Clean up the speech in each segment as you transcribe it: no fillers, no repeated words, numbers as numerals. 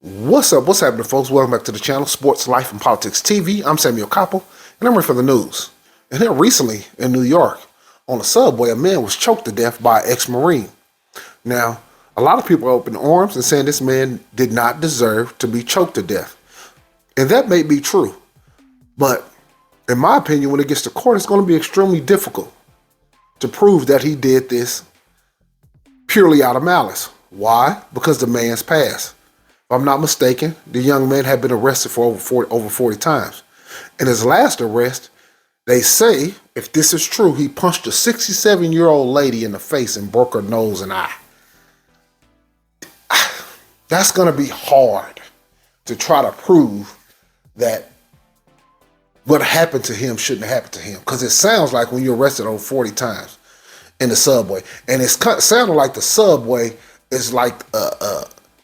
What's up? What's happening, folks? Welcome back to the channel, Sports, Life, and Politics TV. I'm Samuel Koppel, and I'm ready for the news. And here recently in New York, on the subway, a man was choked to death by an ex-Marine. Now, a lot of people are open arms and saying this man did not deserve to be choked to death. And that may be true. But in my opinion, when it gets to court, it's going to be extremely difficult to prove that he did this purely out of malice. Why? Because the man's past. If I'm not mistaken, the young man had been arrested for over 40 times. In his last arrest, they say, if this is true, he punched a 67-year-old lady in the face and broke her nose and eye. That's going to be hard to try to prove that what happened to him shouldn't have happened to him. Because it sounds like when you're arrested over 40 times in the subway. And it's sounding like the subway is like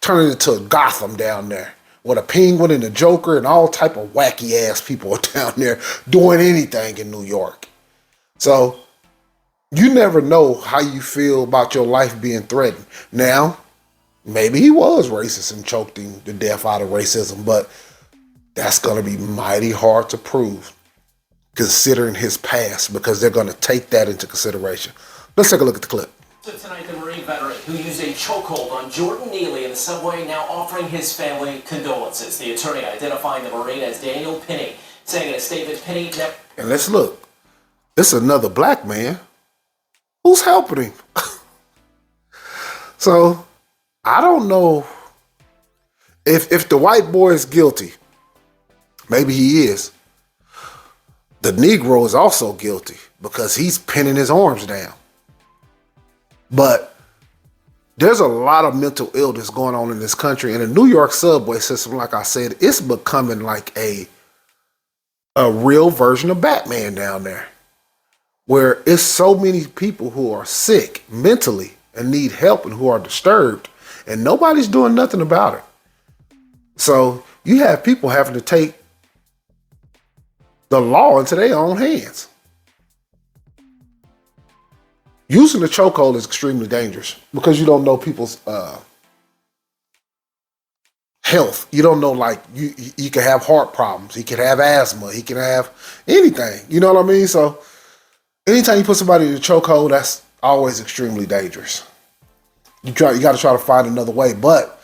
turning into Gotham down there, with a penguin and a Joker and all type of wacky ass people are down there doing anything in New York. So you never know how you feel about your life being threatened. Now, maybe he was racist and choked him to death out of racism, but that's going to be mighty hard to prove considering his past, because they're going to take that into consideration. Let's take a look at the clip. So tonight, the Marine veteran who used a chokehold on Jordan Neely in the subway now offering his family condolences. The attorney identifying the Marine as Daniel Pinney, saying in a statement, Pinney... And let's look. This is another black man who's helping him. So, I don't know if the white boy is guilty. Maybe he is. The Negro is also guilty because he's pinning his arms down. But there's a lot of mental illness going on in this country, and the New York subway system, like I said, it's becoming like a real version of Batman down there, where it's so many people who are sick mentally and need help and who are disturbed, and nobody's doing nothing about it. So you have people having to take the law into their own hands. Using the chokehold is extremely dangerous because you don't know people's health. You don't know, like, you can have heart problems. He can have asthma. He can have anything. You know what I mean? So anytime you put somebody in a chokehold, that's always extremely dangerous. You got to try to find another way. But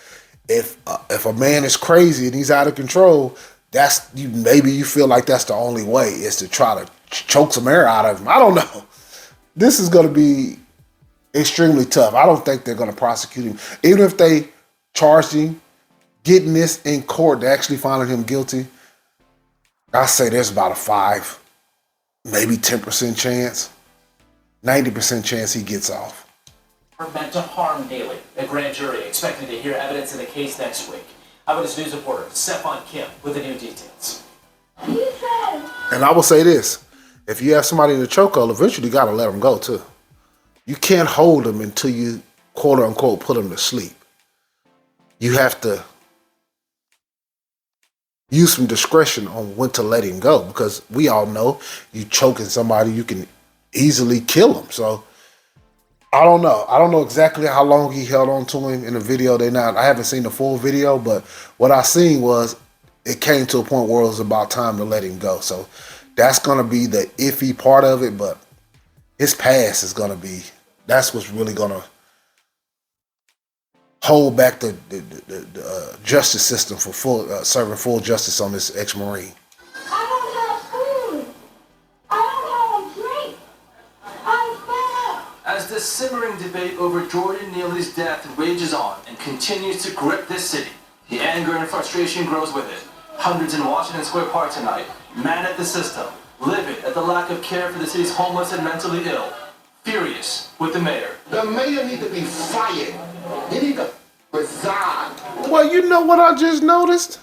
if a man is crazy and he's out of control, maybe you feel like that's the only way, is to try to choke some air out of him. I don't know. This is going to be extremely tough. I don't think they're going to prosecute him. Even if they charged him, getting this in court, to actually finding him guilty, I say there's about a 5, maybe 10% chance, 90% chance he gets off. ...are meant to harm Neely. A grand jury expected to hear evidence in the case next week. Eyewitness News reporter Stephon Kim with the new details. And I will say this. If you have somebody in the chokehold, eventually you got to let them go too. You can't hold them until you, quote unquote, put them to sleep. You have to use some discretion on when to let him go, because we all know you choking somebody, you can easily kill them. So I don't know. I don't know exactly how long he held on to him in the video. I haven't seen the full video, but what I seen was it came to a point where it was about time to let him go. So that's going to be the iffy part of it, but his past is going to be, that's what's really going to hold back the justice system for serving full justice on this ex-Marine. I don't have food. I don't have a drink. I'm fed up. As the simmering debate over Jordan Neely's death rages on and continues to grip this city, the anger and frustration grows with it. Hundreds in Washington Square Park tonight, mad at the system, livid at the lack of care for the city's homeless and mentally ill, furious with the mayor. The mayor needs to be fired. He needs to resign. Well, you know what I just noticed?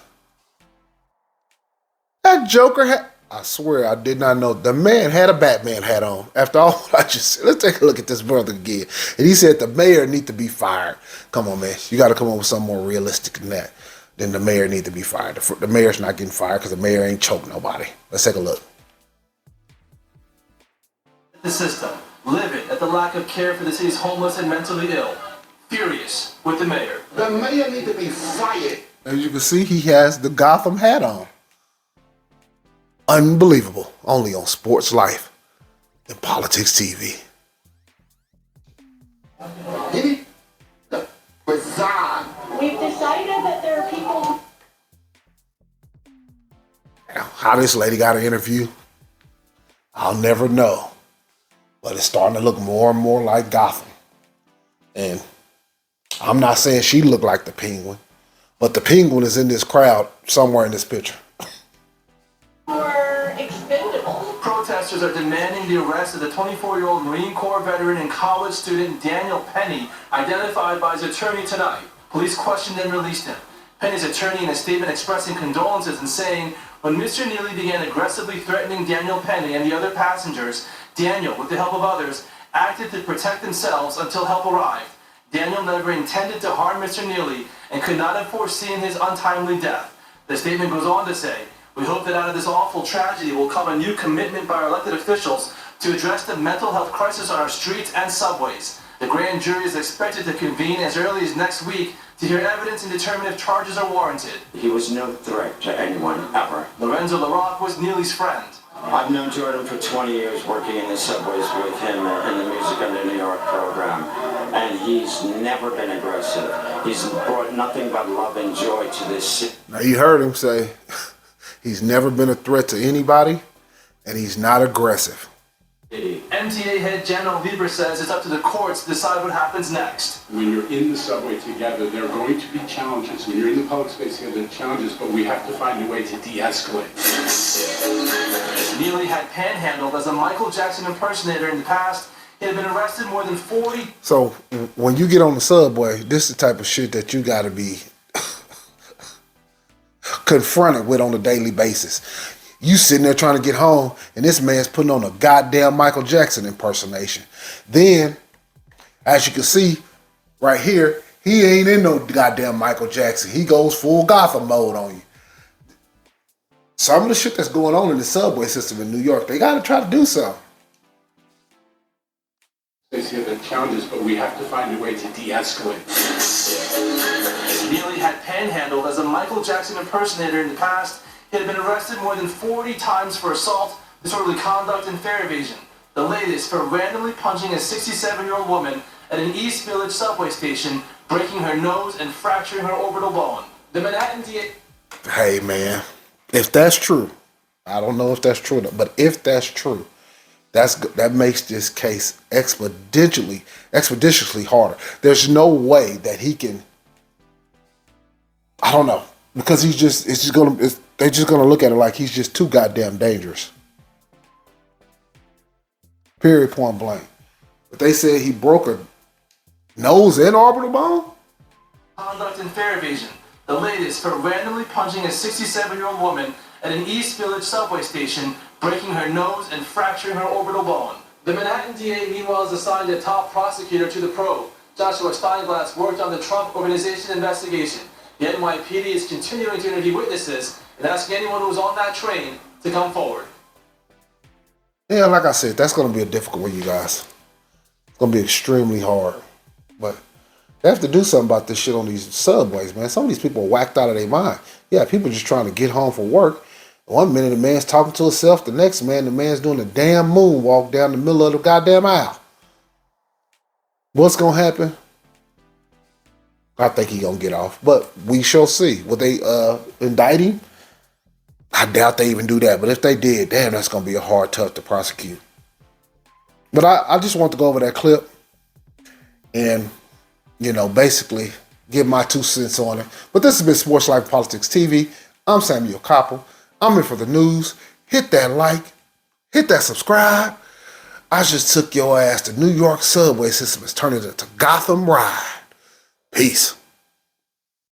That Joker had, I swear I did not know, the man had a Batman hat on. After all what I just said, let's take a look at this brother again. And he said the mayor need to be fired. Come on, man. You got to come up with something more realistic than that. Then the mayor need to be fired. The mayor's not getting fired because the mayor ain't choked nobody. Let's take a look. The system, livid at the lack of care for the city's homeless and mentally ill, furious with the mayor. The mayor need to be fired. As you can see, he has the Gotham hat on. Unbelievable. Only on Sports Life and Politics TV. He need to resign. We've decided that there are people who Now, how this lady got an interview, I'll never know. But it's starting to look more and more like Gotham. And I'm not saying she looked like the Penguin, but the Penguin is in this crowd somewhere in this picture. were expendable. Protesters are demanding the arrest of the 24-year-old Marine Corps veteran and college student Daniel Penny, identified by his attorney tonight. Police questioned and released him. Penny's attorney in a statement expressing condolences and saying, when Mr. Neely began aggressively threatening Daniel Penny and the other passengers, Daniel, with the help of others, acted to protect themselves until help arrived. Daniel never intended to harm Mr. Neely and could not have foreseen his untimely death. The statement goes on to say, we hope that out of this awful tragedy will come a new commitment by our elected officials to address the mental health crisis on our streets and subways. The grand jury is expected to convene as early as next week to hear evidence and determine if charges are warranted. He was no threat to anyone, ever. Lorenzo LaRocque was Neely's friend. I've known Jordan for 20 years, working in the subways with him in the Music Under New York program. And he's never been aggressive. He's brought nothing but love and joy to this city. Now you heard him say he's never been a threat to anybody and he's not aggressive. MTA head General Lieber says it's up to the courts to decide what happens next. When you're in the subway together, there are going to be challenges. When you're in the public space together, there are challenges, but we have to find a way to de-escalate. Neely had panhandled as a Michael Jackson impersonator in the past. He had been arrested more than 40. So when you get on the subway, this is the type of shit that you got to be confronted with on a daily basis. You sitting there trying to get home, and this man's putting on a goddamn Michael Jackson impersonation. Then, as you can see right here, he ain't in no goddamn Michael Jackson. He goes full Gotham mode on you. Some of the shit that's going on in the subway system in New York, they got to try to do something. They say there are challenges, but we have to find a way to de-escalate. Neely had panhandled as a Michael Jackson impersonator in the past. He had been arrested more than 40 times for assault, disorderly conduct, and fare evasion. The latest for randomly punching a 67-year-old woman at an East Village subway station, breaking her nose and fracturing her orbital bone. The Manhattan DA... Hey, man, if that's true, I don't know if that's true, but if that's true, that makes this case expeditiously harder. There's no way that he can... I don't know, because they're just gonna look at it like he's just too goddamn dangerous. Period, point blank. But they said he broke a nose and orbital bone? Conduct and fare evasion. The latest for randomly punching a 67-year-old woman at an East Village subway station, breaking her nose and fracturing her orbital bone. The Manhattan DA, meanwhile, has assigned a top prosecutor to the probe. Joshua Steinglass worked on the Trump Organization investigation. The NYPD is continuing to interview witnesses and asking anyone who was on that train to come forward. Yeah, like I said, that's going to be a difficult one, you guys. It's going to be extremely hard. But they have to do something about this shit on these subways, man. Some of these people are whacked out of their mind. Yeah, people just trying to get home from work. One minute the man's talking to himself. The next man, the man's doing a damn moonwalk down the middle of the goddamn aisle. What's going to happen? I think he's going to get off. But we shall see. Will they indict him? I doubt they even do that. But if they did, damn, that's going to be a hard tough to prosecute. But I just want to go over that clip and, basically give my 2 cents on it. But this has been Sports Life Politics TV. I'm Samuel Koppel. I'm here for the news. Hit that like. Hit that subscribe. I just took your ass to New York subway system. It's turning into Gotham Ride. Peace.